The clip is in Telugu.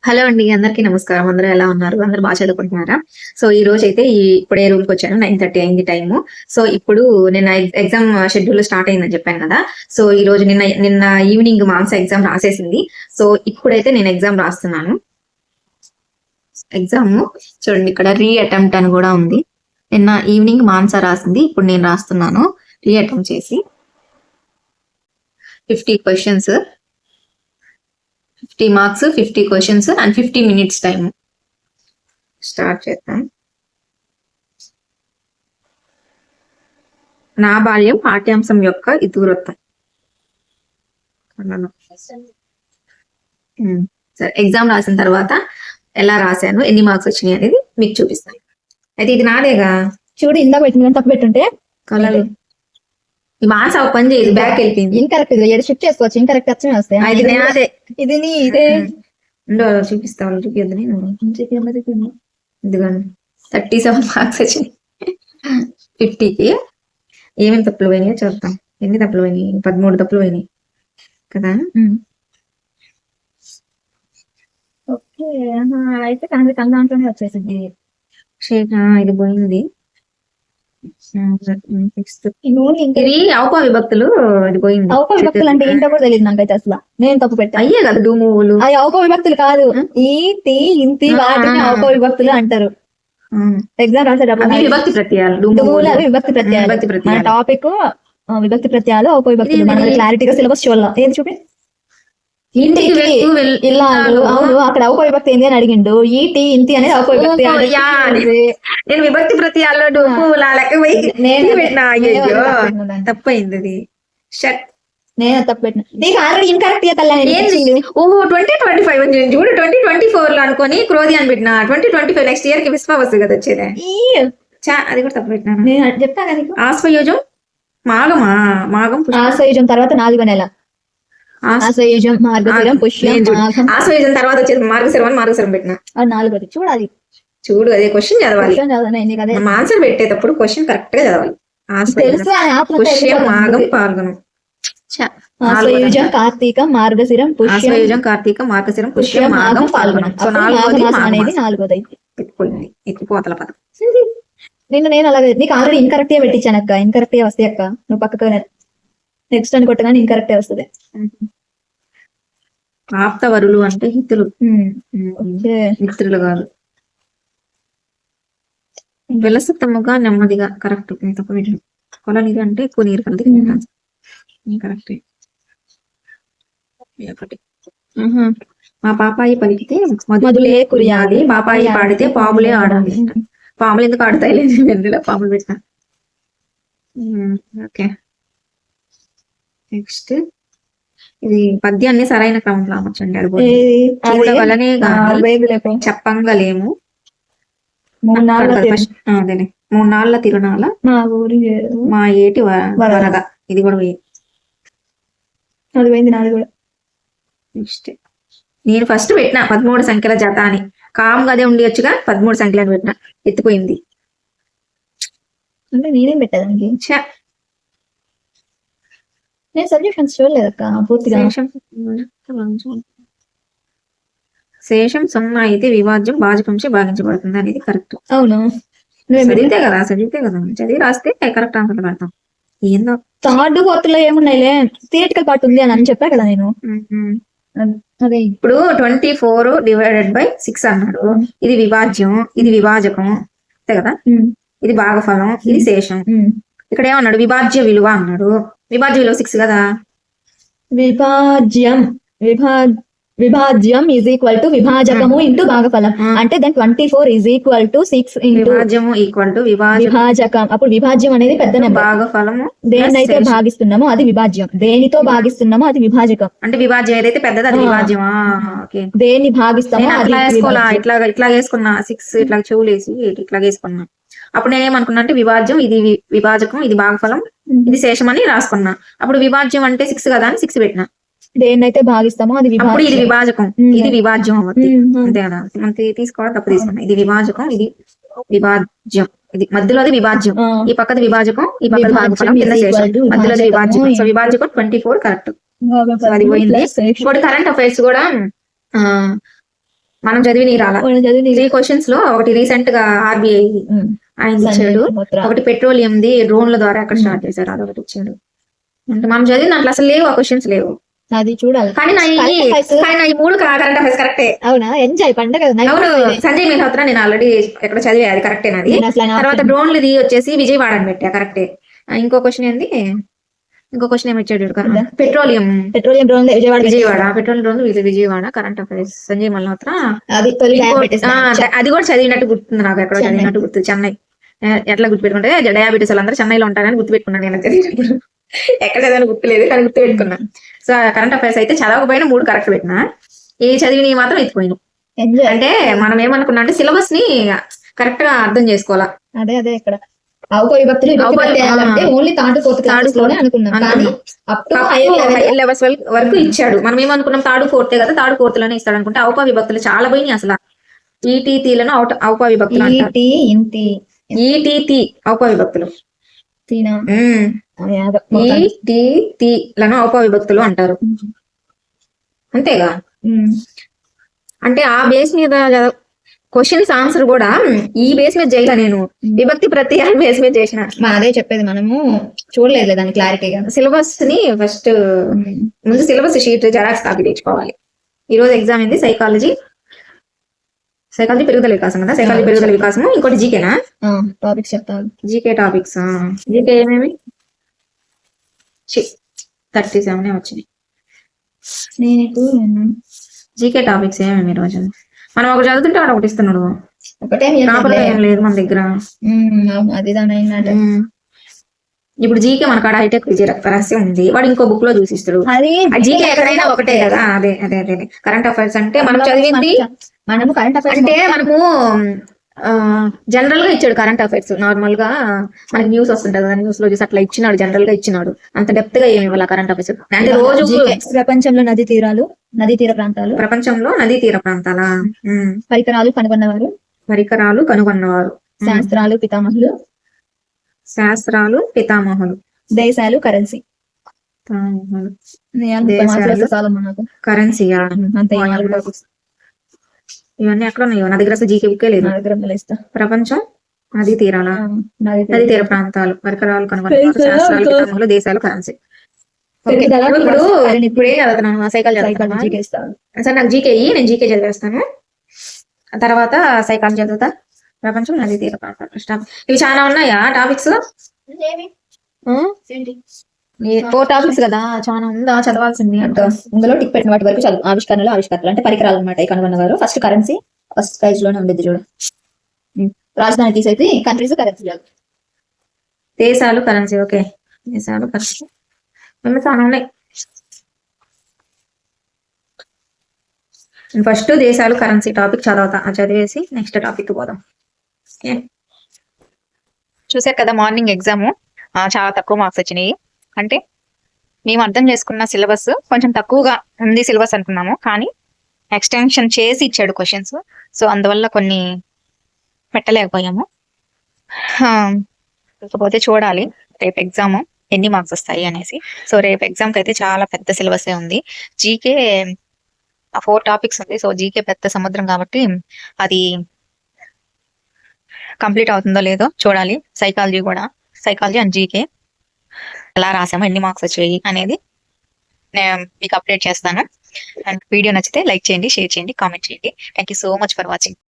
హలో అండి, అందరికీ నమస్కారం. అందరూ ఎలా ఉన్నారు? అందరూ బాగా చదువుకుంటున్నారా? సో ఈ రోజు అయితే ఇప్పుడే రూమ్ కి వచ్చాను. 9:30 అయింది టైము. సో ఇప్పుడు నిన్న ఎగ్జామ్ షెడ్యూల్ స్టార్ట్ అయిందని చెప్పాను కదా. సో ఈ రోజు నిన్న ఈవినింగ్ మానస ఎగ్జామ్ రాసేసింది. సో ఇప్పుడైతే నేను ఎగ్జామ్ రాస్తున్నాను. ఎగ్జామ్ చూడండి, ఇక్కడ రీ అటెంప్ట్ అని కూడా ఉంది. నిన్న ఈవినింగ్ మానస రాసింది, ఇప్పుడు నేను రాస్తున్నాను. రీ అటెంప్ట్ చేసి 50 questions, 50 marks, 50 questions and 50 minutes time. Start చేద్దాం. నా బాల్యం పాఠ్యాంశం యొక్క ఇతివృత్తం. సరే, ఎగ్జామ్ రాసిన తర్వాత ఎలా రాశాను, ఎన్ని మార్క్స్ వచ్చినాయి అనేది మీకు చూపిస్తాను. అయితే ఇది నాదేగా, చూడు ఇందాక పెట్టిన తప్పు పెట్టుంటే కలర్ ఈ మానస ఒక పని చేయదు, బ్యాక్ వెళ్ళిపోయింది. ఇన్కరెక్ట్ ఇది షిఫ్ట్ చేసుకోవచ్చు, ఇన్కరెక్ట్ వచ్చి వస్తాయి. ఇది నాదే, ఇది నీ ఇదే చూపిస్తాను. చూపిద్దు నేను ఇదిగోండి, 37 మార్క్స్ వచ్చినాయి 50కి. ఏమేమి తప్పులు పోయినాయో చూద్దాం. ఎన్ని తప్పులు పోయినాయి? 13 తప్పులు పోయినాయి కదా. ఓకే, అయితే దాంట్లోనే వచ్చేసింది. ఇది పోయింది. ఇది అవప విభక్తులు, ఇది పోయింది. అవప విభక్తులు అంటే ఏంటో కూడా తెలియదు నాకైతే అసలు. నేను తప్పు పెట్టా. అయ్యే కదా డూములు. అవి అవప విభక్తులు కాదు, ఈ తి ఇంతి వాటిని అవప విభక్తులు అంటారు. ఎగ్జామ్ రాసేటప్పుడు విభక్తి ప్రత్యయాలు, అవి విభక్తి ప్రత్యయాలు. మన టాపిక్ విభక్తి ప్రత్యయాలు, అవప విభక్తులు. మనం క్లారిటీగా సిలబస్ చూడాలి. ఏది చూపి. ఇంటికి ఇల్లాలు, అవును, అక్కడ అవప విభక్తి ఏంది అని అడిగిండు. ఈటి ఇంటి అనేది అవప విభక్తి. నేను విభక్తి ప్రత్యయాల్లో తప్పైంది అది. నేను తప్పు పెట్టిన, నీకు ఆల్రెడీ ఇన్కరెక్ట్ ఓహో 2025 చూడు, 2024 లో అనుకొని క్రోధి అని పెట్టిన. 2025 నెక్స్ట్ ఇయర్ కి విశ్వ వస్తుంది కదా వచ్చేది. అది కూడా తప్పు పెట్టినా. నేను చెప్తా కదా. ఆశ్వయోజం మాఘం ఆశ్వయుజం తర్వాత 4వ నెల. ఆశ్వయుజం, మార్గశిరం, పుష్యం, ఆశ్వయుజం తర్వాత వచ్చేది మార్గశిరం పెట్టిన. 4వది చూడాలి. చూడు, అదే క్వశ్చన్ చదవాలి. ఆన్సర్ పెట్టేటప్పుడు క్వశ్చన్ కరెక్ట్ గా చదవాలి. పుష్యం, మాఘం, పాల్గొనం. ఆశ్వయుజం, కార్తీక, మార్గశిరం, పుష్యం, పుష్యం, మాఘం, పాల్గొనం. సో అనేది 4వది. ఎత్తిపోతల పదం. నేను అలాగే నీకు ఆల్రెడీ ఇన్కరెక్ట్ పెట్టించాను అక్క. ఇన్కరెక్ట్ వస్తాయి అక్క, నువ్వు పక్కకు నెక్స్ట్ అని కొట్టగానే ఇన్కరెక్ట్ వస్తుంది. ఆప్తవరులు అంటే హితులు, మిత్రులు కాదు. విలసతముగా, నెమ్మదిగా. కరెక్ట్. కొలనీరు అంటే ఎక్కువ నీరు కలిగి. కరెక్ట్. మా పాపాయి పలికితే మధులే కురియాలి, పాపాయి పాడితే పాములే ఆడాలి. పాములు ఎందుకు ఆడతాయి? లేదు, వెందులో పాములు పెట్టిన. ఓకే, నెక్స్ట్ ఇది పద్యాన్ని సరైన క్రమంలో అమర్చండి. చూడవలనే గాని చెప్పంగలేము. 3 నాళ్ళ తిరునాళ్ళ మా ఏటి వరగా. ఇది కూడా పోయింది. నాది కూడా. నెక్స్ట్ నేను ఫస్ట్ పెట్టిన 13 సంఖ్యల జత అని. కామ్గా అదే ఉండొచ్చుగా, 13 సంఖ్యలను పెట్టిన. ఎత్తిపోయింది అంటే నేనేం పెట్టాదానికి. నేను సబ్జెక్ట్స్ చూడలేదక్క పూర్తిగా. శేషం 0 అయితే వివాద్యం భాజకంచే భాగించబడుతుంది అనేది కరెక్ట్. అవును, చదివితే కదా చదివి రాస్తే కరెక్ట్ ఆన్సర్ పెడతాం. ఏందో 3rd 4th లో ఏమున్నాయిలే, థియరిటికల్ పార్ట్ ఉంది అని చెప్పా కదా నేను. అదే ఇప్పుడు 24/6 అన్నాడు. ఇది విభాజ్యం, ఇది విభాజకం అంతే కదా. ఇది భాగఫలం, ఇది శేషం. ఇక్కడ ఏమన్నాడు? విభాజ్య విలువ అన్నాడు. విభాజ్య విలువ 6 కదా. విభాజ్యం ఈజ్ ఈక్వల్ టు విభాజకము ఇంటూ భాగఫలం. అంటే దాని 24 ఈజ్ ఈక్వల్ టు 6 విభాజ్యము ఈక్వల్ టు విభాజకం. అప్పుడు విభాజ్యం అనేది పెద్ద నెంబర్. భాగఫలము దేన్నైతే భాగిస్తున్నామో అది విభాజ్యం, దేనితో భాగిస్తున్నామో అది విభాజకం. అంటే విభాజ్యం ఏదైతే పెద్దది అది విభాజ్యం. దేన్ని భాగిస్తామో ఇట్లా వేసుకున్నా 6 ఇట్లా చెవులేసి ఇట్లా వేసుకున్నా. అప్పుడు నేనేమనుకున్నా అంటే విభాజ్యం, ఇది విభాజకం, ఇది భాగఫలం, ఇది శేషం అని రాసుకున్నా. అప్పుడు విభాజ్యం అంటే 6 కదా అని 6 పెట్టినా. దేన్నైతే భాగిస్తామో అది ఇది విభాజకం, ఇది విభాజ్యం అవుతుంది అంతే కదా. మనకి తీసుకోవడం తప్పు తీసుకున్నా. ఇది విభాజకం, ఇది విభాజ్యం, ఇది మధ్యలోది విభాజ్యం, ఈ పక్కది విభాజకం, ఈ పక్కది భాగఫలం, కింద శేషం, మధ్యలోది విభాజ్యం. So విభాజకం 24 correct. అది పోయింది. ఇప్పుడు కరెంట్ అఫైర్స్ కూడా మనం చదివి రాలా. మనం చదివి 3 క్వశ్చన్స్ లో ఒకటి రీసెంట్ గా ఆర్బీఐ ఆయన ఇచ్చాడు, ఒకటి పెట్రోలియంది డ్రోన్ల ద్వారా ఎక్కడ స్టార్ట్ చేశారు అదొకటి ఇచ్చాడు. అంటే మనం చదివిన దాంట్లో అసలు లేవు, ఆ క్వశ్చన్స్ లేవు. అది చూడాలి. కానీ నా ఈ 3 కరెంట్ అఫైర్స్ కరెక్టే. అవునా, ఎంజాయ్ పండగ. అవును, సంజయ్ మల్హోత్రా నేను ఆల్రెడీ ఎక్కడ చదివే, అది కరెక్టే నాది. తర్వాత డ్రోన్లది వచ్చేసి విజయవాడ అని పెట్టా, కరెక్టే. ఇంకో క్వశ్చన్ ఏంది, ఇంకో క్వశ్చన్ ఏమి ఇచ్చాడు, petroleum drone Vijayawada petrol drone Vijayawada current affairs Sanjay Malhotra. అది అది కూడా చదివినట్టు గుర్తుంది నాకు, ఎక్కడో చదివినట్టు గుర్తుంది. చెన్నై ఎట్లా గుర్తుపెట్టుకుంటే డయాబెటీస్ వాళ్ళందరూ చెన్నైలో ఉంటారని గుర్తుపెట్టుకున్నాను నేను చదివినప్పుడు. ఎక్కడ చదివిన గుర్తులేదు కానీ గుర్తుపెట్టుకున్నా. సో కరెంట్ అఫైర్స్ అయితే చదవకపోయినా 3 కరెక్ట్ పెట్టినా, ఈ చదివినవి మాత్రం ఎత్తిపోయినా. అంటే మనం ఏమనుకున్నా అంటే సిలబస్ ని కరెక్ట్ గా అర్థం చేసుకోవాలా. అదే ఇక్కడ విభక్తులు ఓన్లీ థర్డ్ ఫోర్త్ లెవెల్స్ వరకు ఇచ్చాడు. మనం ఏమనుకున్నాం థర్డ్ ఫోర్త్ కదా, థర్డ్ ఫోర్త్ లోనే ఇస్తాడు అనుకుంటే ఔప విభక్తులు చాలా పోయినాయి అసలు. ఈటీలను ఔప విభక్తులు అంటారు. ఔప విభక్తులు లను ఔప విభక్తులు అంటారు. అంతేగా. అంటే ఆ బేస్ మీద క్వశ్చన్స్ ఆన్సర్ కూడా ఈ బేస్ మీద చేయలే నేను, విభక్తి ప్రత్యయాల బేస్ మీద చేసిన. అదే చెప్పేది, మనము చూడలేదు దాని క్లారిటీగా. సిలబస్ ని ఫస్ట్ ముందు సిలబస్ షీట్ జెరాక్స్ కాపీ తెచ్చుకోవాలి. ఈ రోజు ఎగ్జామ్ ఏంది, సైకాలజీ పెరుగుదల వికాసం కదా, సైకాలజీ పెరుగుదల వికాసము. ఇంకోటి జీకేనా, టాపిక్స్ చెప్తాను. జీకే టాపిక్స్, జీకే ఏమేమి 37 వచ్చినాయి. జీకే టాపిక్స్ ఏమేమి రోజు మనం ఒకటి చదువుతుంటే వాడు ఒకటి ఇస్తున్నాడు, ఏం లేదు మన దగ్గర. ఇప్పుడు జీకే మన కాడ హైటెక్ విజయ రహస్యం ఉంది, వాడు ఇంకో బుక్ లో చూసిస్తాడు. జీకే ఎక్కడైనా ఒకటే కదా. అదే కరెంట్ అఫైర్స్ అంటే మనం చదివింది, మనము కరెంట్ అఫైర్స్ అంటే మనము జనరల్ గా ఇచ్చాడు. కరెంట్ అఫైర్స్ నార్మల్ గా మనకి న్యూస్ వస్తుంటది కదా, న్యూస్ లో చూసి అట్లా ఇచ్చినాడు, జనరల్ గా ఇచ్చినాడు. అంత డెప్త్ గా ఏమి ఇవ్వాలి కరెంట్ అఫైర్స్ అంటే. రోజు ప్రపంచంలో నదీ తీర ప్రాంతాలు, ప్రపంచంలో నదీ తీర ప్రాంతాల పరికరాలు కనుగొన్నవారు, శాస్త్రాలు పితామహులు, దేశాలు కరెన్సీ. కరెన్సీయా ఇవన్నీ ఎక్కడ ఉన్నాయో నా దగ్గర, అసలు జీకే బుక్కే లేదు. ప్రపంచం నదీ తీరాల, నదీ తీర ప్రాంతాలు, పరికరాలు కనుగొన్నవారు, శాస్త్రాలు పితామహులు, దేశాలు కరెన్సీ. ఇప్పుడు ఏం చదువుతున్నాను, సైకాలజీ సార్. నాకు జీకే నేను జీకే చదివేస్తాను, తర్వాత సైకాలజీ చదువుతా, ప్రపంచం నదీ తీర ప్రాంతాలు. ఇవి చాలా ఉన్నాయా టాపిక్స్, 4 టాపిక్స్ కదా, చాలా ఉందా చదవాల్సింది. అంటే ఇందులో టిక్ పెట్టిన వాటి వరకు చదువు. ఆవిష్కరణలు అంటే పరికరాలు అనమాట. కనుగొన్నవారు ఫస్ట్ కరెన్సీ, ఫస్ట్ ప్రైజ్ లోనే ఉండేది చూడు. రాజధాని తీసైతే కంట్రీస్ కరెన్సీ, దేశాలు కరెన్సీ. ఓకే, దేశాలు కరెన్సీ చాలా ఉన్నాయి. ఫస్ట్ దేశాలు కరెన్సీ టాపిక్ చదవతా, చదివేసి నెక్స్ట్ టాపిక్ పోదాం. చూసారు కదా మార్నింగ్ ఎగ్జామ్ చాలా తక్కువ మార్క్స్ వచ్చినాయి. అంటే మేము అర్థం చేసుకున్న సిలబస్ కొంచెం తక్కువగా ఉంది సిలబస్ అనుకున్నాము, కానీ ఎక్స్టెన్షన్ చేసి ఇచ్చాడు క్వశ్చన్స్. సో అందువల్ల కొన్ని పెట్టలేకపోయాము. ఇకపోతే చూడాలి రేపు ఎగ్జామ్ ఎన్ని మార్క్స్ వస్తాయి అనేసి. సో రేపు ఎగ్జామ్కి అయితే చాలా పెద్ద సిలబసే ఉంది. జీకే 4 టాపిక్స్ ఉంది. సో జీకే పెద్ద సముద్రం కాబట్టి అది కంప్లీట్ అవుతుందో లేదో చూడాలి. సైకాలజీ అండ్ జీకే ఎలా రాసామో, ఎన్ని మార్క్స్ వచ్చాయి అనేది నేను మీకు అప్డేట్ చేస్తాను. అండ్ వీడియో నచ్చితే లైక్ చేయండి, షేర్ చేయండి, కామెంట్ చేయండి. Thank you so much for watching.